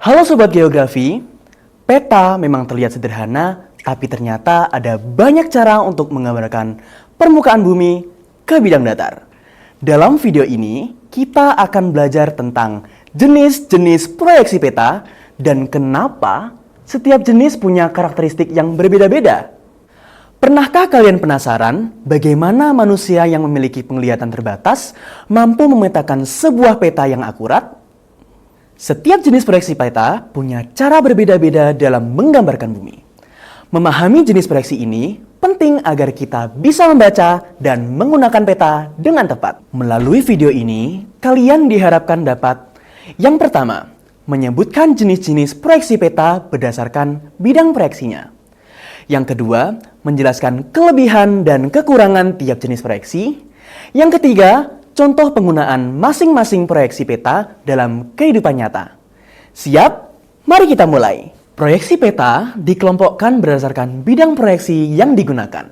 Halo Sobat Geografi, peta memang terlihat sederhana, tapi ternyata ada banyak cara untuk menggambarkan permukaan bumi ke bidang datar. Dalam video ini, kita akan belajar tentang jenis-jenis proyeksi peta dan kenapa setiap jenis punya karakteristik yang berbeda-beda. Pernahkah kalian penasaran bagaimana manusia yang memiliki penglihatan terbatas mampu memetakan sebuah peta yang akurat? Setiap jenis proyeksi peta punya cara berbeda-beda dalam menggambarkan bumi. Memahami jenis proyeksi ini penting agar kita bisa membaca dan menggunakan peta dengan tepat. Melalui video ini, kalian diharapkan dapat yang pertama, menyebutkan jenis-jenis proyeksi peta berdasarkan bidang proyeksinya. Yang kedua, menjelaskan kelebihan dan kekurangan tiap jenis proyeksi. Yang ketiga, contoh penggunaan masing-masing proyeksi peta dalam kehidupan nyata. Siap? Mari kita mulai. Proyeksi peta dikelompokkan berdasarkan bidang proyeksi yang digunakan.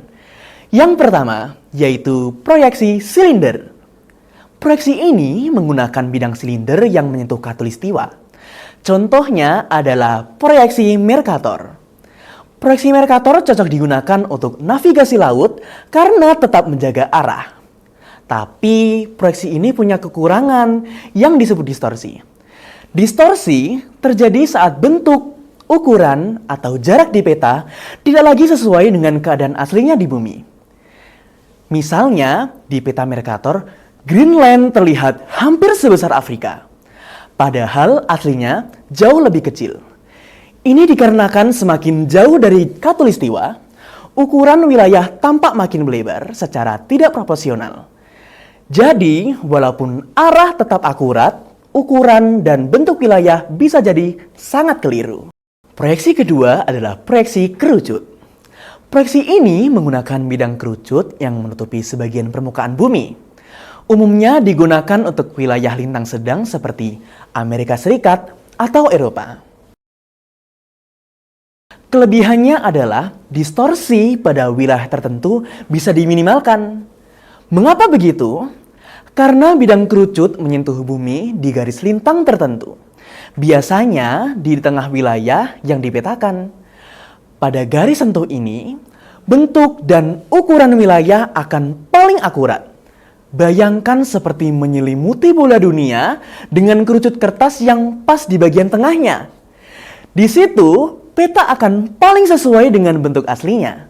Yang pertama, yaitu proyeksi silinder. Proyeksi ini menggunakan bidang silinder yang menyentuh khatulistiwa. Contohnya adalah proyeksi Mercator. Proyeksi Mercator cocok digunakan untuk navigasi laut karena tetap menjaga arah. Tapi proyeksi ini punya kekurangan yang disebut distorsi. Distorsi terjadi saat bentuk, ukuran, atau jarak di peta tidak lagi sesuai dengan keadaan aslinya di bumi. Misalnya, di peta Mercator, Greenland terlihat hampir sebesar Afrika. Padahal aslinya jauh lebih kecil. Ini dikarenakan semakin jauh dari khatulistiwa, ukuran wilayah tampak makin melebar secara tidak proporsional. Jadi, walaupun arah tetap akurat, ukuran dan bentuk wilayah bisa jadi sangat keliru. Proyeksi kedua adalah proyeksi kerucut. Proyeksi ini menggunakan bidang kerucut yang menutupi sebagian permukaan bumi. Umumnya digunakan untuk wilayah lintang sedang seperti Amerika Serikat atau Eropa. Kelebihannya adalah distorsi pada wilayah tertentu bisa diminimalkan. Mengapa begitu? Karena bidang kerucut menyentuh bumi di garis lintang tertentu. Biasanya di tengah wilayah yang dipetakan. Pada garis sentuh ini, bentuk dan ukuran wilayah akan paling akurat. Bayangkan seperti menyelimuti bola dunia dengan kerucut kertas yang pas di bagian tengahnya. Di situ, peta akan paling sesuai dengan bentuk aslinya.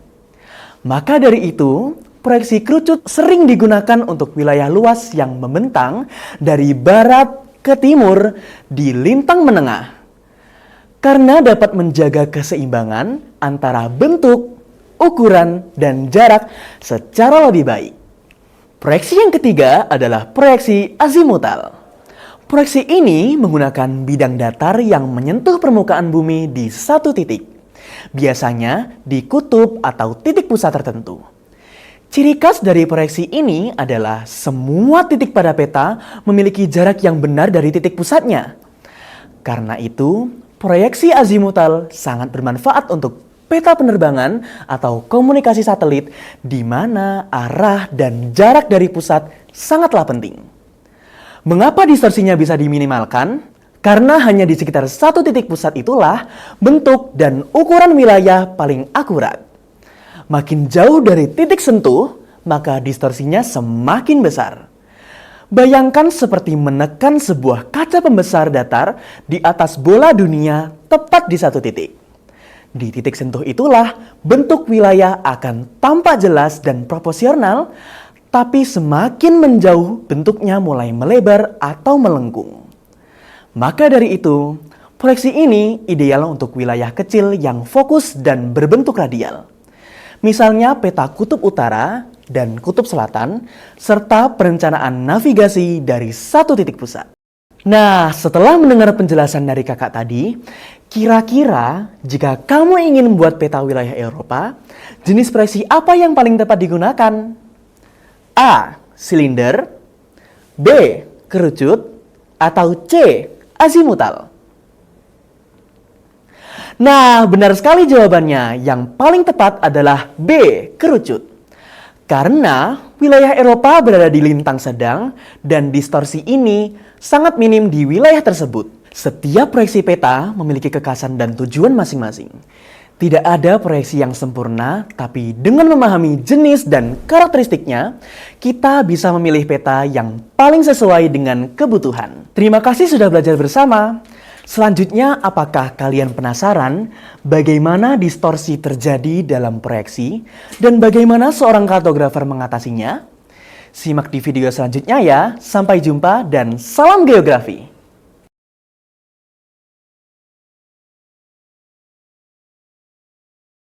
Maka dari itu, proyeksi kerucut sering digunakan untuk wilayah luas yang membentang dari barat ke timur di lintang menengah. Karena dapat menjaga keseimbangan antara bentuk, ukuran, dan jarak secara lebih baik. Proyeksi yang ketiga adalah proyeksi azimutal. Proyeksi ini menggunakan bidang datar yang menyentuh permukaan bumi di satu titik. Biasanya di kutub atau titik pusat tertentu. Ciri khas dari proyeksi ini adalah semua titik pada peta memiliki jarak yang benar dari titik pusatnya. Karena itu, proyeksi azimutal sangat bermanfaat untuk peta penerbangan atau komunikasi satelit di mana arah dan jarak dari pusat sangatlah penting. Mengapa distorsinya bisa diminimalkan? Karena hanya di sekitar satu titik pusat itulah bentuk dan ukuran wilayah paling akurat. Makin jauh dari titik sentuh, maka distorsinya semakin besar. Bayangkan seperti menekan sebuah kaca pembesar datar di atas bola dunia tepat di satu titik. Di titik sentuh itulah bentuk wilayah akan tampak jelas dan proporsional, tapi semakin menjauh bentuknya mulai melebar atau melengkung. Maka dari itu, proyeksi ini ideal untuk wilayah kecil yang fokus dan berbentuk radial. Misalnya peta kutub utara dan kutub selatan, serta perencanaan navigasi dari satu titik pusat. Nah, setelah mendengar penjelasan dari kakak tadi, kira-kira jika kamu ingin membuat peta wilayah Eropa, jenis proyeksi apa yang paling tepat digunakan? A. Silinder, B. Kerucut, atau C. Azimutal? Nah, benar sekali jawabannya. Yang paling tepat adalah B. Kerucut. Karena wilayah Eropa berada di lintang sedang dan distorsi ini sangat minim di wilayah tersebut. Setiap proyeksi peta memiliki kekhasan dan tujuan masing-masing. Tidak ada proyeksi yang sempurna, tapi dengan memahami jenis dan karakteristiknya, kita bisa memilih peta yang paling sesuai dengan kebutuhan. Terima kasih sudah belajar bersama. Selanjutnya, apakah kalian penasaran bagaimana distorsi terjadi dalam proyeksi dan bagaimana seorang kartografer mengatasinya? Simak di video selanjutnya ya. Sampai jumpa dan salam geografi.